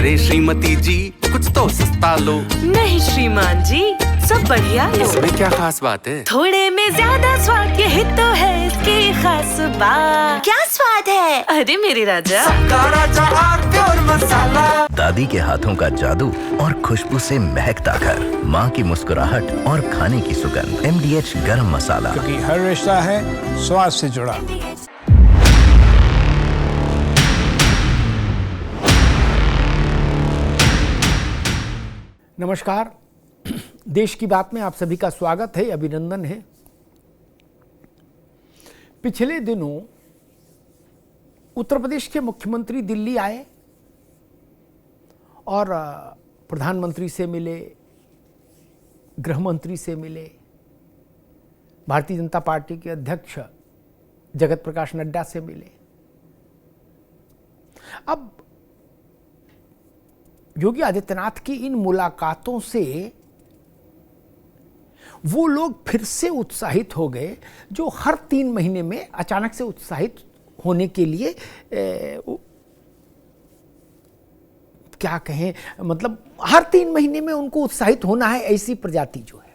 अरे श्रीमती जी कुछ तो सस्ता लो। नहीं श्रीमान जी, सब बढ़िया लो। इसमें क्या खास बात है? थोड़े में ज्यादा स्वाद, यही तो है इसकी खास बात। क्या स्वाद है? अरे मेरे राजा, राजा और मसाला। दादी के हाथों का जादू और खुशबू से महकता घर, माँ की मुस्कुराहट और खाने की सुगंध। MDH गरम मसाला, क्योंकि हर रिश्ता है स्वाद से जुड़ा। नमस्कार, देश की बात में आप सभी का स्वागत है, अभिनंदन है। पिछले दिनों उत्तर प्रदेश के मुख्यमंत्री दिल्ली आए और प्रधानमंत्री से मिले, गृह मंत्री से मिले, भारतीय जनता पार्टी के अध्यक्ष जगत प्रकाश नड्डा से मिले। अब योगी आदित्यनाथ की इन मुलाकातों से वो लोग फिर से उत्साहित हो गए जो हर 3 महीने में अचानक से उत्साहित होने के लिए क्या कहें, मतलब हर 3 महीने में उनको उत्साहित होना है, ऐसी प्रजाति जो है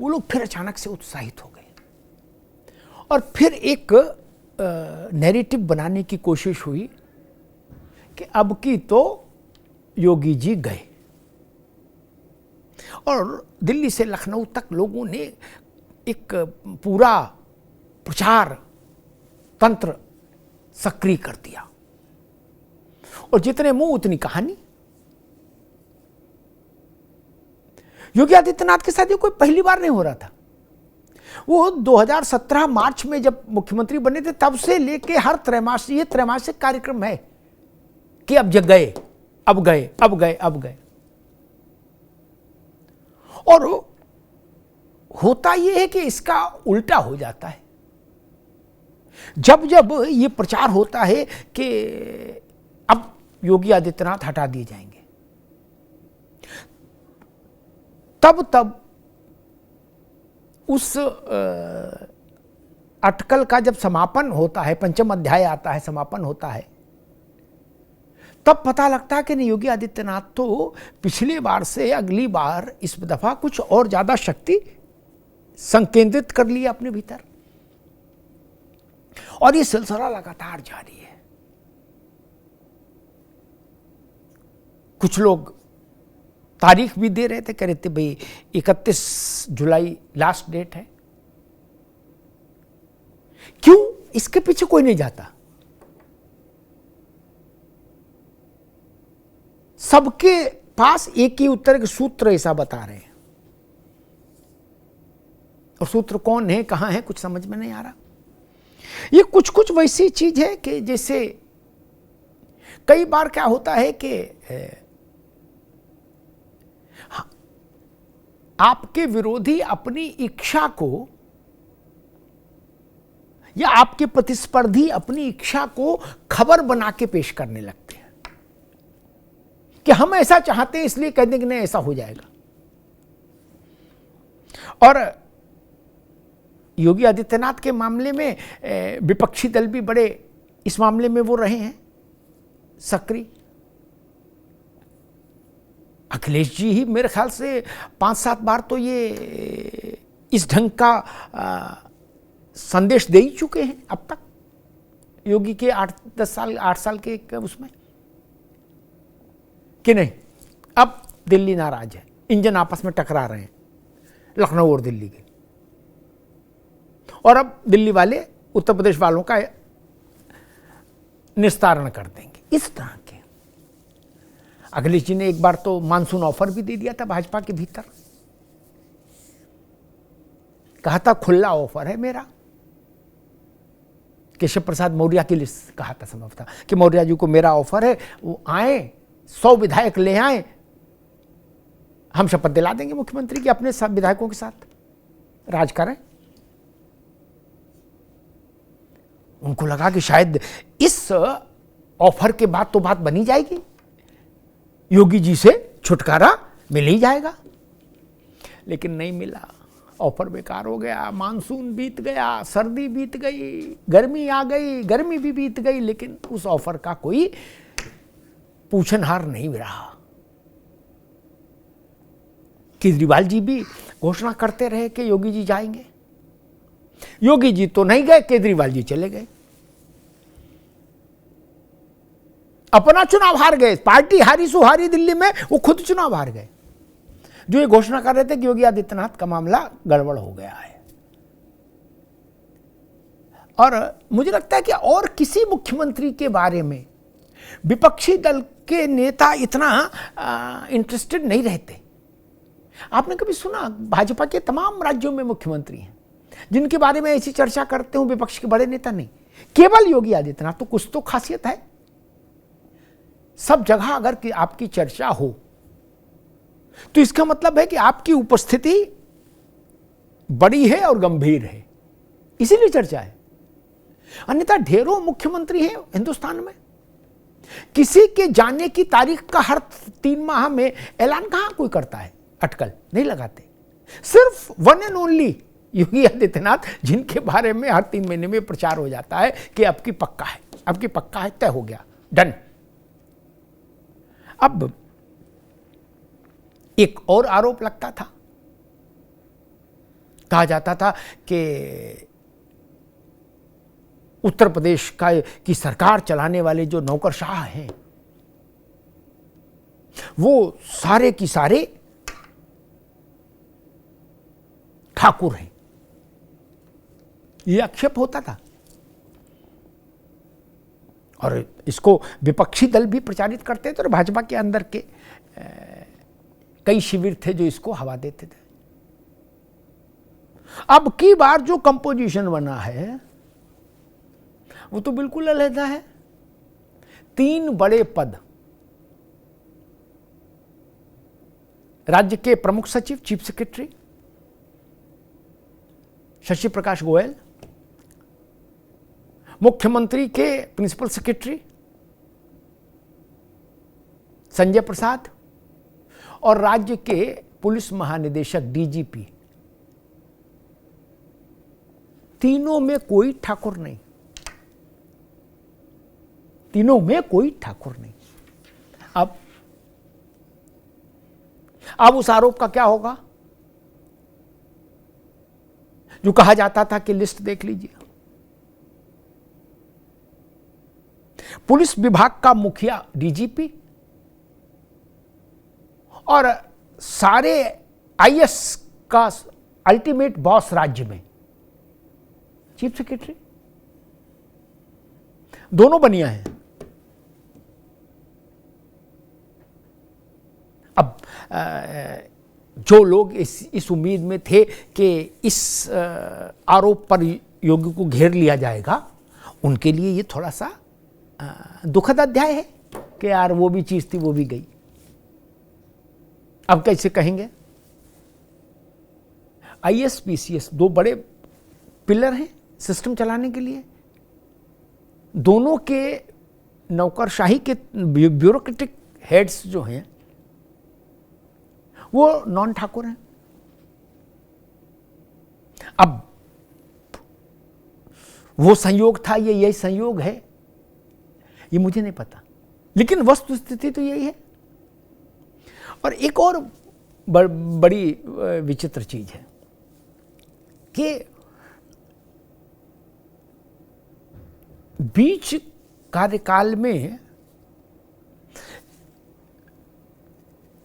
वो लोग फिर अचानक से उत्साहित हो गए और फिर एक नैरेटिव बनाने की कोशिश हुई कि अब की तो योगी जी गए। और दिल्ली से लखनऊ तक लोगों ने एक पूरा प्रचार तंत्र सक्रिय कर दिया और जितने मुंह उतनी कहानी। योगी आदित्यनाथ के साथ ये कोई पहली बार नहीं हो रहा था। वो 2017 मार्च में जब मुख्यमंत्री बने थे तब से लेके हर त्रैमासिक कार्यक्रम है कि अब जग गए, अब गए, अब गए, अब गए। और होता यह है कि इसका उल्टा हो जाता है। जब जब ये प्रचार होता है कि अब योगी आदित्यनाथ हटा दिए जाएंगे, तब तब उस अटकल का जब समापन होता है, 5वां अध्याय आता है, समापन होता है, तब पता लगता है कि नहीं, योगी आदित्यनाथ तो पिछली बार से अगली बार इस दफा कुछ और ज्यादा शक्ति संकेंद्रित कर ली अपने भीतर और ये सिलसिला लगातार जारी है। कुछ लोग तारीख भी दे रहे थे, कह रहे थे भाई 31 जुलाई लास्ट डेट है। क्यों? इसके पीछे कोई नहीं जाता। सबके पास एक ही उत्तर के सूत्र ऐसा बता रहे हैं और सूत्र कौन है, कहां है, कुछ समझ में नहीं आ रहा। ये कुछ वैसी चीज है कि जैसे कई बार क्या होता है कि आपके विरोधी अपनी इच्छा को या आपके प्रतिस्पर्धी अपनी इच्छा को खबर बना के पेश करने लगते हैं कि हम ऐसा चाहते हैं, इसलिए कहते हैं कि नहीं ऐसा हो जाएगा। और योगी आदित्यनाथ के मामले में विपक्षी दल भी बड़े इस मामले में वो रहे हैं सक्रिय। अखिलेश जी ही मेरे ख्याल से 5-7 बार तो ये इस ढंग का संदेश दे ही चुके हैं अब तक, योगी के 8 साल के उसमें, कि नहीं अब दिल्ली नाराज है, इंजन आपस में टकरा रहे हैं, लखनऊ और दिल्ली के, और अब दिल्ली वाले उत्तर प्रदेश वालों का निस्तारण कर देंगे, इस तरह के। अखिलेश जी ने एक बार तो मानसून ऑफर भी दे दिया था भाजपा के भीतर, कहा था खुला ऑफर है मेरा। केशव प्रसाद मौर्य के लिए कहा था संभवतः कि मौर्य जी को मेरा ऑफर है, वो आए, 100 विधायक ले आए, हम शपथ दिला देंगे मुख्यमंत्री की, अपने सब विधायकों के साथ राज करें। उनको लगा कि शायद इस ऑफर के बाद तो बात बनी जाएगी, योगी जी से छुटकारा मिल ही जाएगा, लेकिन नहीं मिला। ऑफर बेकार हो गया, मानसून बीत गया, सर्दी बीत गई, गर्मी आ गई, गर्मी भी बीत गई, लेकिन उस ऑफर का कोई पूछनहार नहीं रहा। केजरीवाल जी भी घोषणा करते रहे कि योगी जी जाएंगे। योगी जी तो नहीं गए, केजरीवाल जी चले गए, अपना चुनाव हार गए। पार्टी हारी सो हारी दिल्ली में, वो खुद चुनाव हार गए। जो ये घोषणा कर रहे थे कि योगी आदित्यनाथ का मामला गड़बड़ हो गया है। और मुझे लगता है कि और किसी मुख्यमंत्री के बारे में विपक्षी दल के नेता इतना इंटरेस्टेड नहीं रहते। आपने कभी सुना भाजपा के तमाम राज्यों में मुख्यमंत्री हैं जिनके बारे में ऐसी चर्चा करते हो विपक्ष के बड़े नेता नहीं, केवल योगी आदित्यनाथ। तो कुछ तो खासियत है। सब जगह अगर कि आपकी चर्चा हो तो इसका मतलब है कि आपकी उपस्थिति बड़ी है और गंभीर है, इसीलिए चर्चा है। अन्यथा ढेरों मुख्यमंत्री हैं हिंदुस्तान में, किसी के जाने की तारीख का हर 3 माह में ऐलान कहां कोई करता है, अटकल नहीं लगाते। सिर्फ one and only Yogi Adityanath, जिनके बारे में हर 3 महीने में प्रचार हो जाता है कि अब की पक्का है, अब की पक्का है, तय हो गया, डन। अब एक और आरोप लगता था, कहा जाता था कि उत्तर प्रदेश की सरकार चलाने वाले जो नौकरशाह हैं वो सारे की सारे ठाकुर हैं, ये आक्षेप होता था। और इसको विपक्षी दल भी प्रचारित करते थे और भाजपा के अंदर के कई शिविर थे जो इसको हवा देते थे। अब की बार जो कंपोजिशन बना है वो तो बिल्कुल अलग है। 3 बड़े पद, राज्य के प्रमुख सचिव चीफ सेक्रेटरी शशि प्रकाश गोयल, मुख्यमंत्री के प्रिंसिपल सेक्रेटरी संजय प्रसाद और राज्य के पुलिस महानिदेशक डीजीपी, तीनों में कोई ठाकुर नहीं, तीनों में कोई ठाकुर नहीं। अब उस आरोप का क्या होगा जो कहा जाता था कि लिस्ट देख लीजिए। पुलिस विभाग का मुखिया डीजीपी और सारे आईएएस का अल्टीमेट बॉस राज्य में चीफ सेक्रेटरी, दोनों बनिया हैं। अब जो लोग इस उम्मीद में थे कि इस आरोप पर योगी को घेर लिया जाएगा, उनके लिए ये थोड़ा सा दुखद अध्याय है कि यार वो भी चीज थी, वो भी गई। अब कैसे कहेंगे? आईएएस पीसीएस 2 बड़े पिलर हैं सिस्टम चलाने के लिए, दोनों के नौकरशाही के ब्यूरोक्रेटिक हेड्स जो हैं वो नॉन ठाकुर हैं। अब वो संयोग था, ये यही संयोग है, ये मुझे नहीं पता, लेकिन वस्तुस्थिति तो यही है। और एक और बड़ी विचित्र चीज है कि बीच कार्यकाल में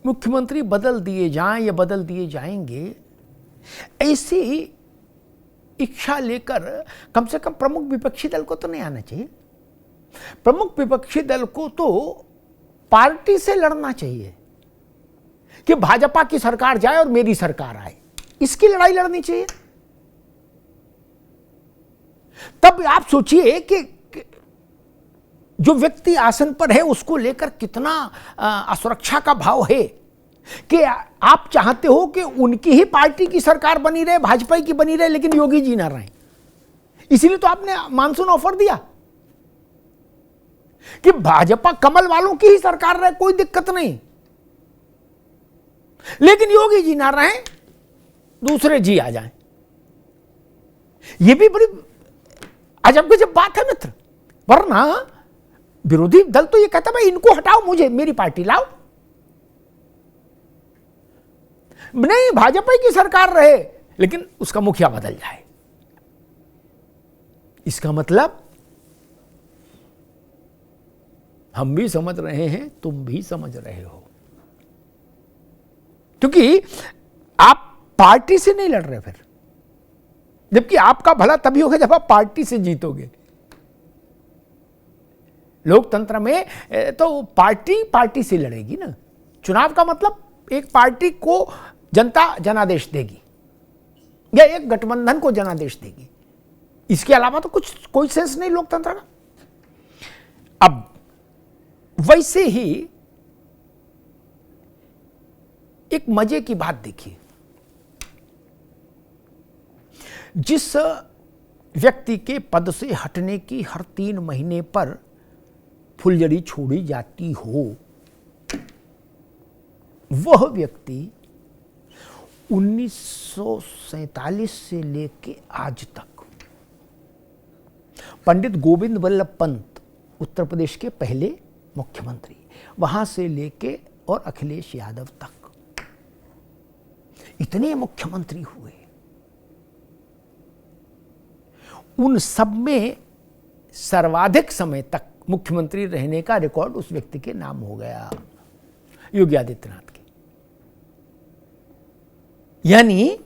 मुख्यमंत्री बदल दिए जाएं या बदल दिए जाएंगे, ऐसी इच्छा लेकर कम से कम प्रमुख विपक्षी दल को तो नहीं आना चाहिए। प्रमुख विपक्षी दल को तो पार्टी से लड़ना चाहिए कि भाजपा की सरकार जाए और मेरी सरकार आए, इसकी लड़ाई लड़नी चाहिए। तब आप सोचिए कि जो व्यक्ति आसन पर है उसको लेकर कितना असुरक्षा का भाव है कि आप चाहते हो कि उनकी ही पार्टी की सरकार बनी रहे, भाजपा की बनी रहे, लेकिन योगी जी ना रहे। इसीलिए तो आपने मानसून ऑफर दिया कि भाजपा कमल वालों की ही सरकार रहे, कोई दिक्कत नहीं, लेकिन योगी जी ना रहे, दूसरे जी आ जाएं। यह भी बड़ी अजब गजब बात है मित्र। वरना विरोधी दल तो ये कहता भाई इनको हटाओ, मुझे मेरी पार्टी लाओ। नहीं, भाजपा की सरकार रहे लेकिन उसका मुखिया बदल जाए। इसका मतलब हम भी समझ रहे हैं, तुम भी समझ रहे हो, क्योंकि आप पार्टी से नहीं लड़ रहे फिर, जबकि आपका भला तभी होगा जब आप पार्टी से जीतोगे। लोकतंत्र में तो पार्टी से लड़ेगी ना। चुनाव का मतलब एक पार्टी को जनता जनादेश देगी या एक गठबंधन को जनादेश देगी, इसके अलावा तो कोई सेंस नहीं लोकतंत्र का। अब वैसे ही एक मजे की बात देखिए, जिस व्यक्ति के पद से हटने की हर 3 महीने पर फुलझड़ी छोड़ी जाती हो, वह व्यक्ति 1947 से लेके आज तक पंडित गोविंद वल्लभ पंत उत्तर प्रदेश के पहले मुख्यमंत्री, वहां से लेके और अखिलेश यादव तक इतने मुख्यमंत्री हुए, उन सब में सर्वाधिक समय तक मुख्यमंत्री रहने का रिकॉर्ड उस व्यक्ति के नाम हो गया, योगी आदित्यनाथ के। यानी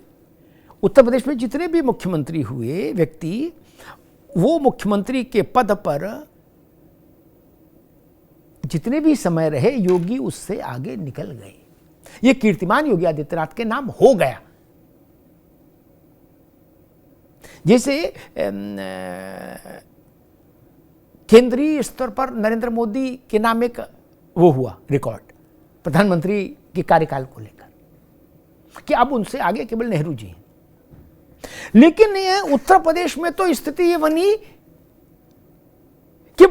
उत्तर प्रदेश में जितने भी मुख्यमंत्री हुए व्यक्ति, वो मुख्यमंत्री के पद पर जितने भी समय रहे, योगी उससे आगे निकल गए। ये कीर्तिमान योगी आदित्यनाथ के नाम हो गया। जैसे केंद्रीय स्तर पर नरेंद्र मोदी के नाम एक वो हुआ रिकॉर्ड प्रधानमंत्री के कार्यकाल को लेकर कि अब उनसे आगे केवल नेहरू जी हैं। लेकिन ये उत्तर प्रदेश में तो स्थिति ये बनी कि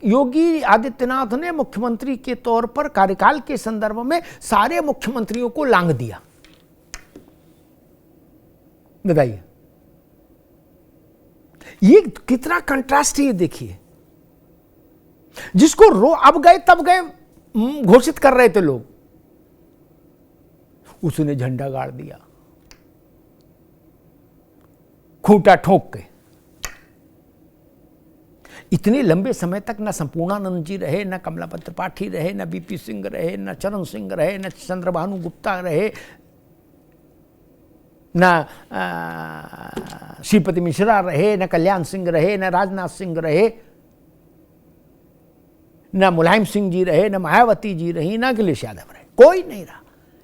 योगी आदित्यनाथ ने मुख्यमंत्री के तौर पर कार्यकाल के संदर्भ में सारे मुख्यमंत्रियों को लांघ दिया। बताइए ये कितना कंट्रास्ट है, ये देखिए। जिसको अब गए तब गए घोषित कर रहे थे लोग, उसने झंडा गाड़ दिया खूंटा ठोक के। इतने लंबे समय तक न संपूर्णानंद जी रहे, न कमलापत त्रिपाठी रहे, न बीपी सिंह रहे, न चरण सिंह रहे, न चंद्रभानु गुप्ता रहे, न श्रीपति मिश्रा रहे, न कल्याण सिंह रहे, न राजनाथ सिंह रहे, न मुलायम सिंह जी रहे, न मायावती जी रही, न अखिलेश यादव रहे, कोई नहीं रहा।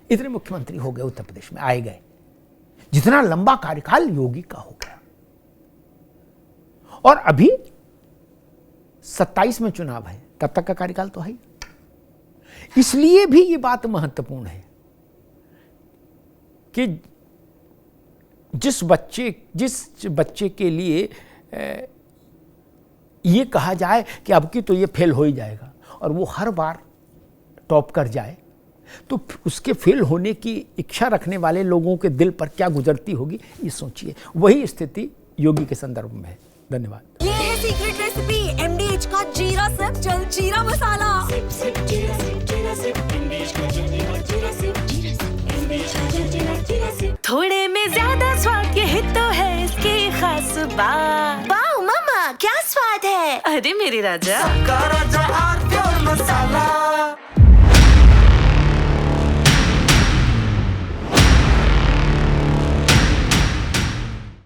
इतने मुख्यमंत्री हो गए उत्तर प्रदेश में, आए गए। जितना लंबा कार्यकाल योगी का हो गया। और अभी 27 में चुनाव है, तब तक का कार्यकाल तो है। इसलिए भी ये बात महत्वपूर्ण है कि जिस बच्चे के लिए ये कहा जाए कि अब की तो ये फेल हो ही जाएगा और वो हर बार टॉप कर जाए, तो उसके फेल होने की इच्छा रखने वाले लोगों के दिल पर क्या गुजरती होगी, ये सोचिए। वही स्थिति योगी के संदर्भ में है। धन्यवाद। ये है सीक्रेट रेसिपी MDH का जीरा सिप जल जीरा मसाला। थोड़े में ज्यादा स्वाद, यही तो है इसकी खास बात। वाओ मम्मा, क्या स्वाद है। अरे मेरे राजा, का राजा आरती और मसाला।